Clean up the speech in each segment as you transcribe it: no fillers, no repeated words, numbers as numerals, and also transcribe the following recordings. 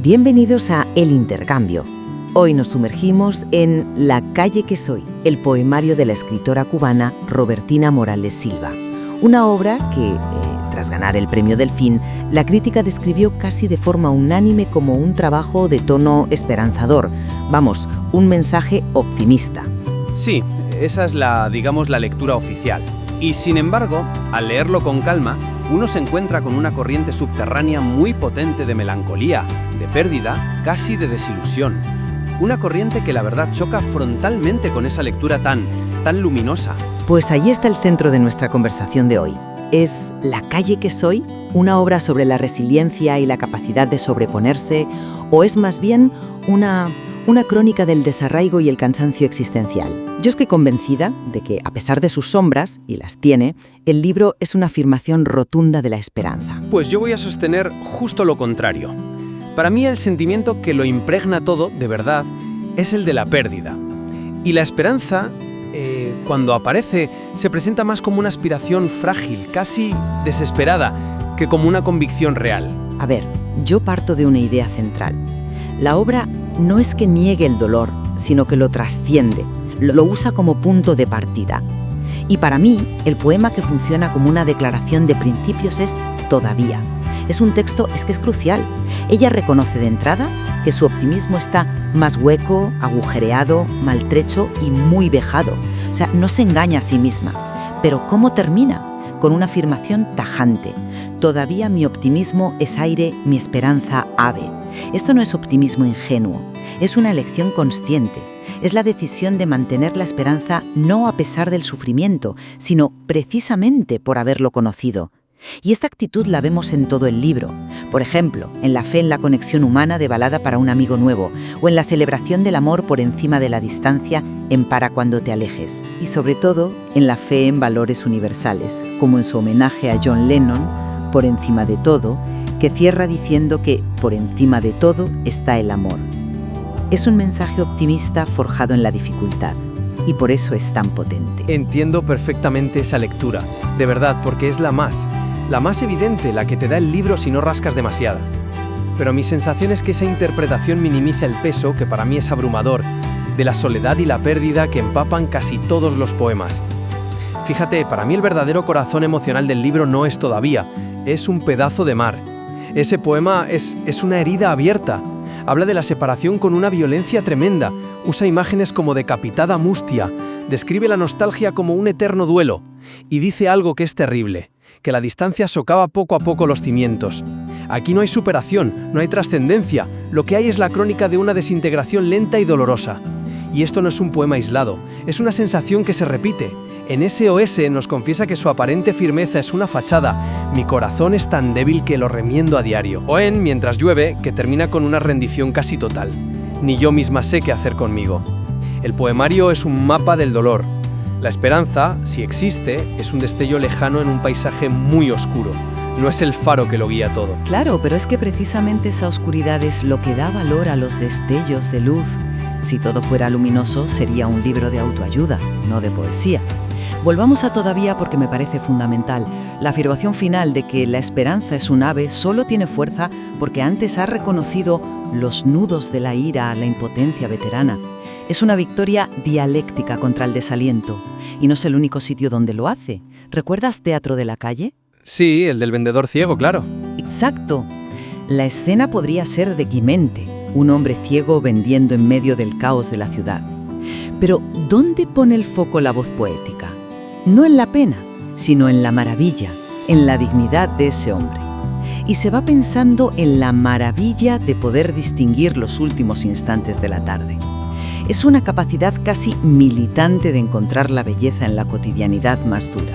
Bienvenidos a El Intercambio. Hoy nos sumergimos en La calle que soy, el poemario de la escritora cubana Robertina Morales Silva. Una obra que, tras ganar el premio Delfín, la crítica describió casi de forma unánime como un trabajo de tono esperanzador. Vamos, un mensaje optimista. Sí, esa es la lectura oficial. Y sin embargo, al leerlo con calma, uno se encuentra con una corriente subterránea muy potente de melancolía, de pérdida, casi de desilusión. Una corriente que la verdad choca frontalmente con esa lectura tan luminosa. Pues ahí está el centro de nuestra conversación de hoy. ¿Es La calle que soy una obra sobre la resiliencia y la capacidad de sobreponerse, o es más bien una crónica del desarraigo y el cansancio existencial? Yo estoy convencida de que, a pesar de sus sombras, y las tiene, el libro es una afirmación rotunda de la esperanza. Pues yo voy a sostener justo lo contrario. Para mí el sentimiento que lo impregna todo, de verdad, es el de la pérdida. Y la esperanza, cuando aparece, se presenta más como una aspiración frágil, casi desesperada, que como una convicción real. A ver, yo parto de una idea central. La obra no es que niegue el dolor, sino que lo trasciende, lo usa como punto de partida. Y para mí, el poema que funciona como una declaración de principios es Todavía. Es un texto que es crucial. Ella reconoce de entrada que su optimismo está más hueco, agujereado, maltrecho y muy vejado. O sea, no se engaña a sí misma. Pero ¿cómo termina? Con una afirmación tajante. Todavía mi optimismo es aire, mi esperanza ave. Esto no es optimismo ingenuo, es una elección consciente. Es la decisión de mantener la esperanza no a pesar del sufrimiento, sino precisamente por haberlo conocido. Y esta actitud la vemos en todo el libro. Por ejemplo, en la fe en la conexión humana de Balada para un amigo nuevo, o en la celebración del amor por encima de la distancia en Para cuando te alejes. Y sobre todo, en la fe en valores universales, como en su homenaje a John Lennon, Por encima de todo, que cierra diciendo que por encima de todo está el amor. Es un mensaje optimista forjado en la dificultad, y por eso es tan potente. Entiendo perfectamente esa lectura, de verdad, porque es la más evidente, la que te da el libro si no rascas demasiado. Pero mi sensación es que esa interpretación minimiza el peso, que para mí es abrumador, de la soledad y la pérdida que empapan casi todos los poemas. Fíjate, para mí el verdadero corazón emocional del libro no es Todavía, es un pedazo de mar. Ese poema es una herida abierta. Habla de la separación con una violencia tremenda, usa imágenes como decapitada mustia, describe la nostalgia como un eterno duelo, y dice algo que es terrible, que la distancia socava poco a poco los cimientos. Aquí no hay superación, no hay trascendencia, lo que hay es la crónica de una desintegración lenta y dolorosa. Y esto no es un poema aislado, es una sensación que se repite. En SOS nos confiesa que su aparente firmeza es una fachada. Mi corazón es tan débil que lo remiendo a diario. O en Mientras llueve, que termina con una rendición casi total. Ni yo misma sé qué hacer conmigo. El poemario es un mapa del dolor. La esperanza, si existe, es un destello lejano en un paisaje muy oscuro. No es el faro que lo guía todo. Claro, pero es que precisamente esa oscuridad es lo que da valor a los destellos de luz. Si todo fuera luminoso, sería un libro de autoayuda, no de poesía. Volvamos a Todavía porque me parece fundamental. La afirmación final de que la esperanza es un ave solo tiene fuerza porque antes ha reconocido los nudos de la ira, la impotencia veterana. Es una victoria dialéctica contra el desaliento. Y no es el único sitio donde lo hace. ¿Recuerdas Teatro de la calle? Sí, el del vendedor ciego, claro. Exacto. La escena podría ser de Quimente, un hombre ciego vendiendo en medio del caos de la ciudad. Pero, ¿dónde pone el foco la voz poética? No en la pena, sino en la maravilla, en la dignidad de ese hombre. Y se va pensando en la maravilla de poder distinguir los últimos instantes de la tarde. Es una capacidad casi militante de encontrar la belleza en la cotidianidad más dura.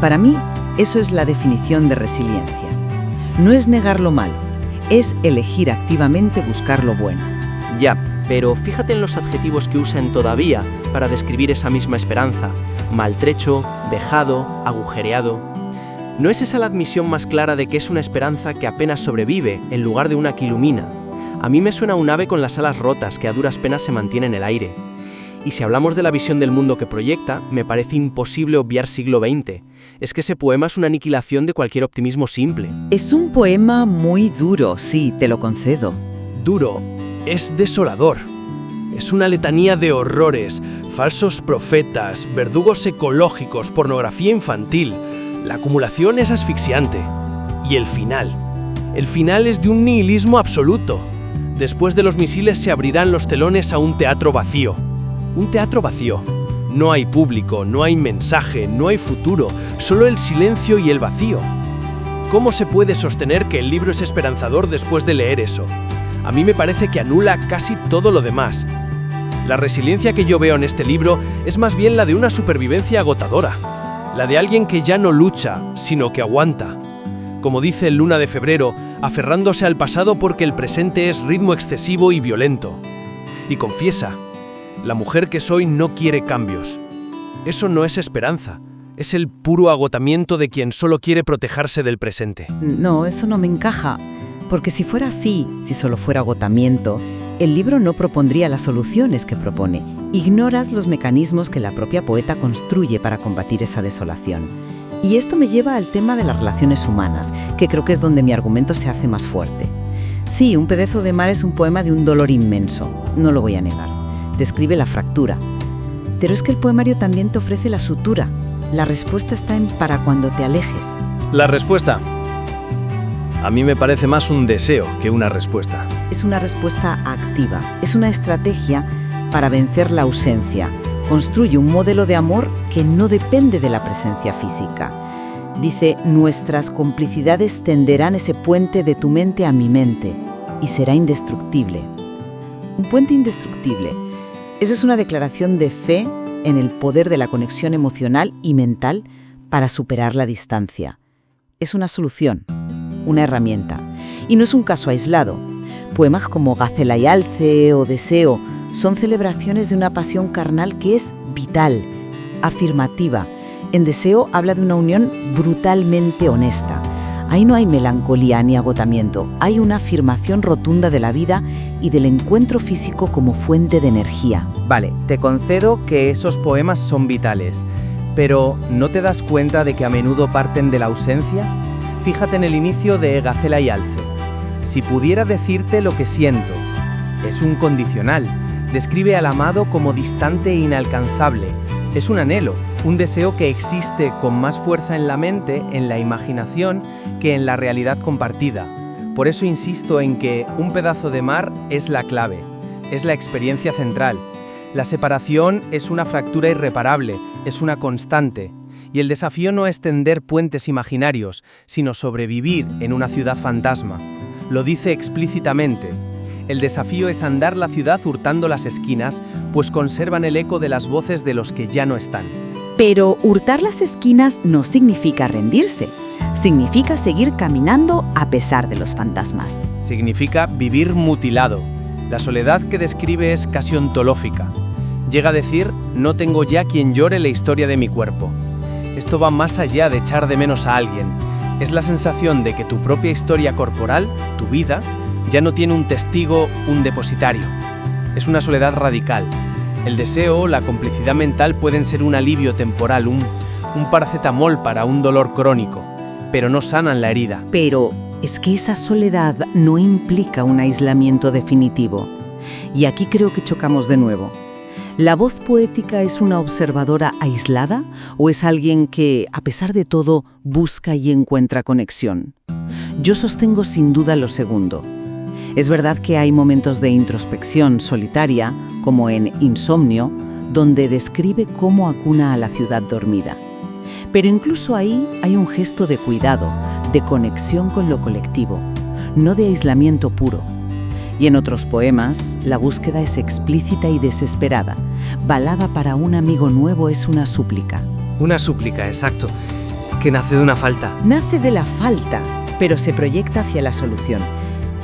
Para mí, eso es la definición de resiliencia. No es negar lo malo, es elegir activamente buscar lo bueno. Ya, pero fíjate en los adjetivos que usa en Todavía para describir esa misma esperanza. Maltrecho, vejado, agujereado. ¿No es esa la admisión más clara de que es una esperanza que apenas sobrevive en lugar de una que ilumina? A mí me suena un ave con las alas rotas que a duras penas se mantiene en el aire. Y si hablamos de la visión del mundo que proyecta, me parece imposible obviar siglo XX. Es que ese poema es una aniquilación de cualquier optimismo simple. Es un poema muy duro, sí, te lo concedo. duro, es desolador. Es una letanía de horrores, falsos profetas, verdugos ecológicos, pornografía infantil. La acumulación es asfixiante. Y el final. El final es de un nihilismo absoluto. Después de los misiles se abrirán los telones a un teatro vacío. Un teatro vacío. No hay público, no hay mensaje, no hay futuro, solo el silencio y el vacío. ¿Cómo se puede sostener que el libro es esperanzador después de leer eso? A mí me parece que anula casi todo lo demás. La resiliencia que yo veo en este libro es más bien la de una supervivencia agotadora, la de alguien que ya no lucha, sino que aguanta. Como dice el Luna de Febrero, aferrándose al pasado porque el presente es ritmo excesivo y violento. Y confiesa, la mujer que soy no quiere cambios. Eso no es esperanza, es el puro agotamiento de quien solo quiere protegerse del presente. No, eso no me encaja, porque si fuera así, si solo fuera agotamiento, el libro no propondría las soluciones que propone. Ignoras los mecanismos que la propia poeta construye para combatir esa desolación. Y esto me lleva al tema de las relaciones humanas, que creo que es donde mi argumento se hace más fuerte. Sí, Un pedazo de mar es un poema de un dolor inmenso, no lo voy a negar. Describe la fractura. Pero es que el poemario también te ofrece la sutura. La respuesta está en para cuando te alejes. La respuesta. A mí me parece más un deseo que una respuesta. Es una respuesta activa, es una estrategia para vencer la ausencia. Construye un modelo de amor que no depende de la presencia física. Dice, nuestras complicidades tenderán ese puente de tu mente a mi mente y será indestructible. Un puente indestructible. Eso es una declaración de fe en el poder de la conexión emocional y mental para superar la distancia. Es una solución, una herramienta. Y no es un caso aislado. Poemas como Gacela y Alce o Deseo son celebraciones de una pasión carnal que es vital, afirmativa. En Deseo habla de una unión brutalmente honesta. Ahí no hay melancolía ni agotamiento, hay una afirmación rotunda de la vida y del encuentro físico como fuente de energía. Vale, te concedo que esos poemas son vitales, pero ¿no te das cuenta de que a menudo parten de la ausencia? Fíjate en el inicio de Gacela y Alce. Si pudiera decirte lo que siento, es un condicional. Describe al amado como distante e inalcanzable. Es un anhelo, un deseo que existe con más fuerza en la mente, en la imaginación, que en la realidad compartida. Por eso insisto en que Un pedazo de mar es la clave, es la experiencia central. La separación es una fractura irreparable, es una constante. Y el desafío no es tender puentes imaginarios, sino sobrevivir en una ciudad fantasma. Lo dice explícitamente. El desafío es andar la ciudad hurtando las esquinas, pues conservan el eco de las voces de los que ya no están. Pero hurtar las esquinas no significa rendirse. Significa seguir caminando a pesar de los fantasmas. Significa vivir mutilado. La soledad que describe es casi ontológica. Llega a decir, no tengo ya quien llore la historia de mi cuerpo. Esto va más allá de echar de menos a alguien. Es la sensación de que tu propia historia corporal, tu vida, ya no tiene un testigo, un depositario. Es una soledad radical. El deseo, la complicidad mental pueden ser un alivio temporal, un paracetamol para un dolor crónico, pero no sanan la herida. Pero es que esa soledad no implica un aislamiento definitivo. Y aquí creo que chocamos de nuevo. ¿La voz poética es una observadora aislada o es alguien que, a pesar de todo, busca y encuentra conexión? Yo sostengo sin duda lo segundo. Es verdad que hay momentos de introspección solitaria, como en Insomnio, donde describe cómo acuna a la ciudad dormida. Pero incluso ahí hay un gesto de cuidado, de conexión con lo colectivo, no de aislamiento puro. Y en otros poemas, la búsqueda es explícita y desesperada. Balada para un amigo nuevo es una súplica. Una súplica, exacto, que nace de una falta. Nace de la falta, pero se proyecta hacia la solución.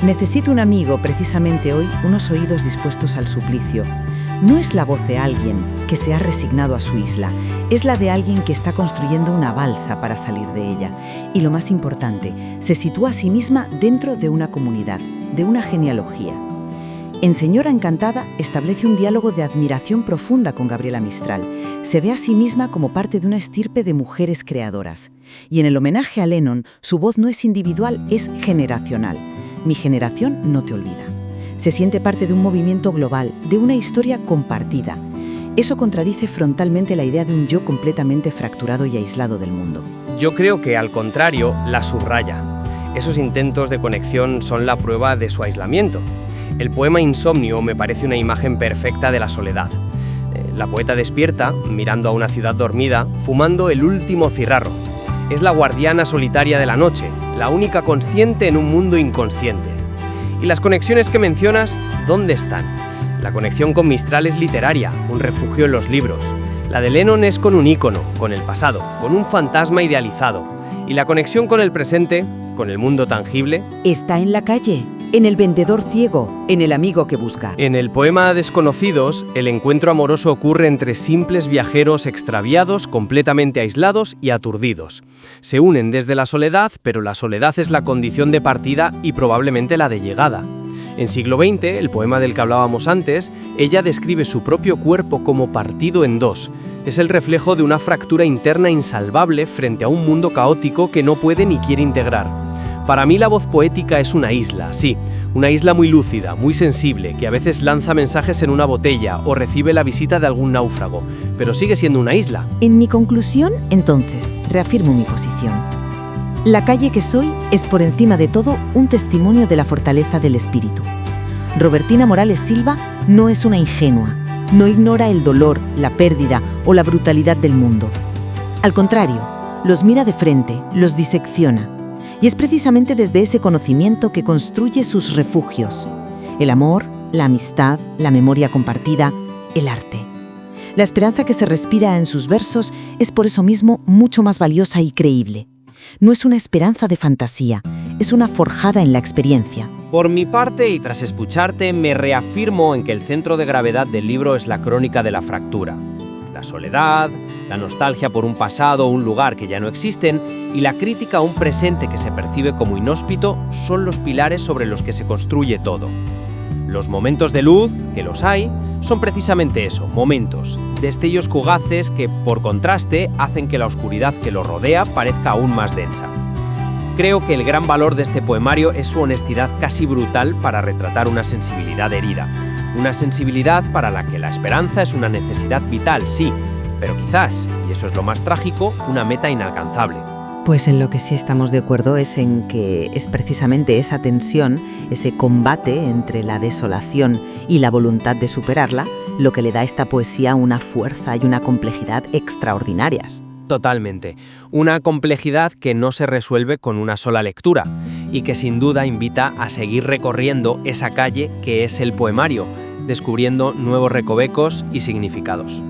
Necesito un amigo, precisamente hoy, unos oídos dispuestos al suplicio. No es la voz de alguien que se ha resignado a su isla, es la de alguien que está construyendo una balsa para salir de ella. Y lo más importante, se sitúa a sí misma dentro de una comunidad, de una genealogía. En Señora Encantada establece un diálogo de admiración profunda con Gabriela Mistral. Se ve a sí misma como parte de una estirpe de mujeres creadoras. Y en el homenaje a Lennon, su voz no es individual, es generacional. Mi generación no te olvida. Se siente parte de un movimiento global, de una historia compartida. Eso contradice frontalmente la idea de un yo completamente fracturado y aislado del mundo. Yo creo que, al contrario, la subraya. Esos intentos de conexión son la prueba de su aislamiento. El poema Insomnio me parece una imagen perfecta de la soledad. La poeta despierta, mirando a una ciudad dormida, fumando el último cigarro. Es la guardiana solitaria de la noche, la única consciente en un mundo inconsciente. ¿Y las conexiones que mencionas, dónde están? La conexión con Mistral es literaria, un refugio en los libros. La de Lennon es con un ícono, con el pasado, con un fantasma idealizado. Y la conexión con el presente, con el mundo tangible, está en la calle, en el vendedor ciego, en el amigo que busca. En el poema Desconocidos, el encuentro amoroso ocurre entre simples viajeros extraviados, completamente aislados y aturdidos. Se unen desde la soledad, pero la soledad es la condición de partida y probablemente la de llegada. En Siglo XX, el poema del que hablábamos antes, ella describe su propio cuerpo como partido en dos. Es el reflejo de una fractura interna insalvable frente a un mundo caótico que no puede ni quiere integrar. Para mí la voz poética es una isla, sí, una isla muy lúcida, muy sensible, que a veces lanza mensajes en una botella o recibe la visita de algún náufrago, pero sigue siendo una isla. En mi conclusión, entonces, reafirmo mi posición. La calle que soy es por encima de todo un testimonio de la fortaleza del espíritu. Robertina Morales Silva no es una ingenua, no ignora el dolor, la pérdida o la brutalidad del mundo. Al contrario, los mira de frente, los disecciona. Y es precisamente desde ese conocimiento que construye sus refugios: el amor, la amistad, la memoria compartida, el arte. La esperanza que se respira en sus versos es por eso mismo mucho más valiosa y creíble. No es una esperanza de fantasía, es una forjada en la experiencia. Por mi parte, y tras escucharte, me reafirmo en que el centro de gravedad del libro es la crónica de la fractura. La soledad, la nostalgia por un pasado o un lugar que ya no existen y la crítica a un presente que se percibe como inhóspito son los pilares sobre los que se construye todo. Los momentos de luz, que los hay, son precisamente eso, momentos, destellos fugaces que, por contraste, hacen que la oscuridad que lo rodea parezca aún más densa. Creo que el gran valor de este poemario es su honestidad casi brutal para retratar una sensibilidad herida. Una sensibilidad para la que la esperanza es una necesidad vital, sí, pero quizás, y eso es lo más trágico, una meta inalcanzable. Pues en lo que sí estamos de acuerdo es en que es precisamente esa tensión, ese combate entre la desolación y la voluntad de superarla, lo que le da a esta poesía una fuerza y una complejidad extraordinarias. Totalmente. Una complejidad que no se resuelve con una sola lectura y que sin duda invita a seguir recorriendo esa calle que es el poemario, descubriendo nuevos recovecos y significados.